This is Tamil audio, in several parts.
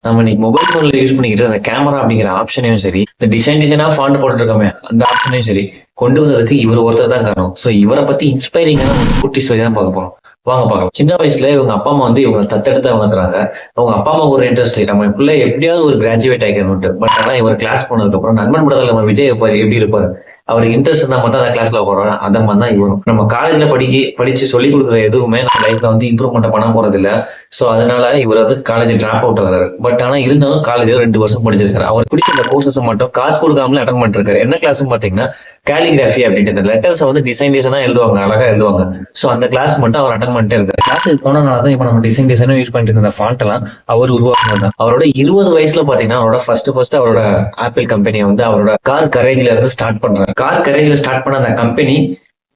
நம்ம இன்னைக்கு மொபைல் போன்ல யூஸ் பண்ணிக்கிட்டு அந்த கேமரா அப்படிங்கிற ஆப்ஷனையும் சரி, இந்த டிசைனா ஃபாண்ட் போட்டுருக்கோமே அந்த ஆப்ஷனையும் சரி கொண்டு வந்ததுக்கு இவர் ஒருத்தர் தான் காரணம். ஸோ இவரை பத்தி இன்ஸ்பைரிங்கான ஒரு குட்டி ஸ்டோரி தான் பார்க்க போறோம். வாங்க பார்க்கலாம். சின்ன வயசுல இவங்க அப்பா அம்மா வந்து இவங்க தத்தெடுத்து வளர்க்குறாங்க. அவங்க அப்பா அம்மா ஒரு இன்ட்ரெஸ்ட் நம்ம பிள்ளை எப்படியாவது ஒரு கிராஜுவேட் ஆகிக்கணும்ட்டு. பட் ஆனா இவர் கிளாஸ் போனதுக்கு அப்புறம் நண்பன் படத்துல நம்ம விஜய் இருப்பாரு எப்படி இருப்பாரு, அவருக்கு இன்ட்ரெஸ்ட் இருந்தா மட்டும் அந்த கிளாஸ்ல போறோம். அந்த மாதிரி தான் இவரும். நம்ம காலேஜ்ல படிச்சு சொல்லிக் கொடுக்குற எதுவுமே நம்ம லைஃப்ல வந்து இம்ப்ரூவ்மெண்ட் பண்ண போறது இல்ல. சோ அதனால இவர் வந்து காலேஜ் டிராப் அவுட் ஆகுறாரு. பட் ஆனா இருந்தாலும் காலேஜ் 2 வருஷம் படிச்சிருக்காரு. அவர் பிடிச்ச அந்த கோர்சஸ் மட்டும் காசு கொடுக்காமலே அட்டன் பண்ணிருக்காரு. என்ன கிளாஸ் பாத்தீங்கன்னா கேலிகிராஃபி அப்படின்ட்டு இந்த லெட்டர்ஸ் வந்து டிசைனா எழுதுவாங்க, அழகா எழுதுவாங்க. சோ அந்த கிளாஸ் மட்டும் அவர் அட்டன் பண்ணிட்டே இருக்காரு. கிளாஸுக்கு போனனால தான் இப்ப நம்ம டிசைனா யூஸ் பண்ணிட்டு இருந்த ஃபாண்ட் எல்லாம் அவர் உருவாக்குனது. அவரோட 20 வயசுல பாத்தீங்கன்னா அவரோட ஃபர்ஸ்ட் அவரோட ஆப்பிள் கம்பெனியை வந்து அவரோட கார் கரேஜ்ல இருந்து ஸ்டார்ட் பண்றாரு. கார் கரேஜ்ல ஸ்டார்ட் பண்ண அந்த கம்பெனி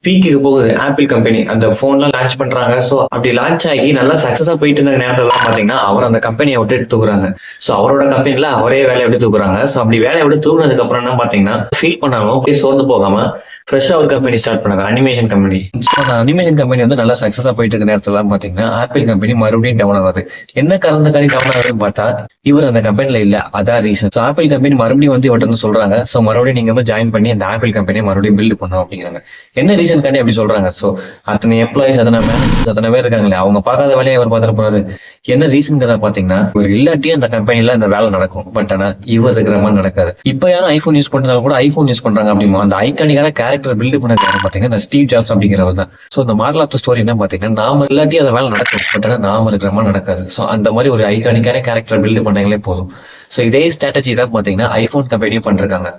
பீக்குக்கு போகுது. ஆப்பிள் கம்பெனி அந்த போன்லாம் லான்ச் பண்றாங்க. சோ அப்படி லான்ச் ஆகி நல்லா சக்சஸா போயிட்டு இருந்த நேரத்துல எல்லாம் பாத்தீங்கன்னா அவர் அந்த கம்பெனியை விட்டு தூக்குறாங்க. சோ அவரோட கம்பெனில அவரே வேலையை விட்டு தூக்குறாங்க. சோ அப்படி வேலையை விட்டு தூக்குனதுக்கு அப்புறம் என்ன பாத்தீங்கன்னா ஃபீல் பண்ணாலும் அப்படியே சோர்ந்து போகாம ஃப்ரெஷ்ஷா ஒரு கம்பெனி ஸ்டார்ட் பண்ணாங்க, அனிமேஷன் கம்பெனி. அந்த அனிமேஷன் கம்பெனி வந்து நல்லா சக்சஸா போயிட்டு இருக்க நேரத்துல பாத்தீங்கன்னா ஆப்பிள் கம்பெனி மறுபடியும் டவுன் ஆகுது. என்ன காரணத்துக்காண்டி டவுன் ஆகுதுன்னு பார்த்தா இவர் அந்த கம்பெனில இல்ல, அதான் ரீசன். ஆப்பிள் கம்பெனி மறுபடியும் வந்து இவர்கிட்ட சொல்றாங்க, சோ மறுபடியும் நீங்க வந்து ஜாயின் பண்ணி அந்த ஆப்பிள் கம்பெனியை மறுபடியும் பில்ட் பண்ணும் அப்படிங்கிறாங்க. என்ன ரீசன் காண்டி அப்படி சொல்றாங்க? சோ அத்தனை எம்ப்ளாயிஸ் அத்தனை மேனேஜர்ஸ் அத்தனை பேர் இருக்காங்களே, அவங்க பார்க்காத வேலையை அவர் பார்த்துட்டு போறாரு. என்ன ரீசன் பாத்தீங்கன்னா இவர் இல்லாட்டியும் அந்த கம்பெனில அந்த வேலை நடக்கும். பட் ஆனா இவர் இருக்கிற மாதிரி நடக்காது. இப்ப யாரும் ஐபோன் யூஸ் பண்றதால கூட ஐபோன் யூஸ் பண்றாங்க அப்படிமா அந்த ஐகானிக்கான கேரக்டர் பில்ட் பண்ணது யாரும் பாத்தீங்கன்னா இந்த ஸ்டீவ் ஜாப்ஸ் அப்படிங்கிறவர் தான். சோ இந்த மாரல் ஆஃப் த ஸ்டோரி என்ன பாத்தீங்கன்னா நாம இல்லாட்டி அந்த வேலை நடக்கும். பட் ஆனா நாம இருக்கிற மாதிரி நடக்காது. சோ அந்த மாதிரி ஒரு ஐகானிக்கான கேரக்டர் பில்ட் பண்ணாங்களே போதும். சோ இதே ஸ்ட்ராட்டஜி தான் பாத்தீங்கன்னா ஐபோன் கம்பெனியும் பண்றாங்க.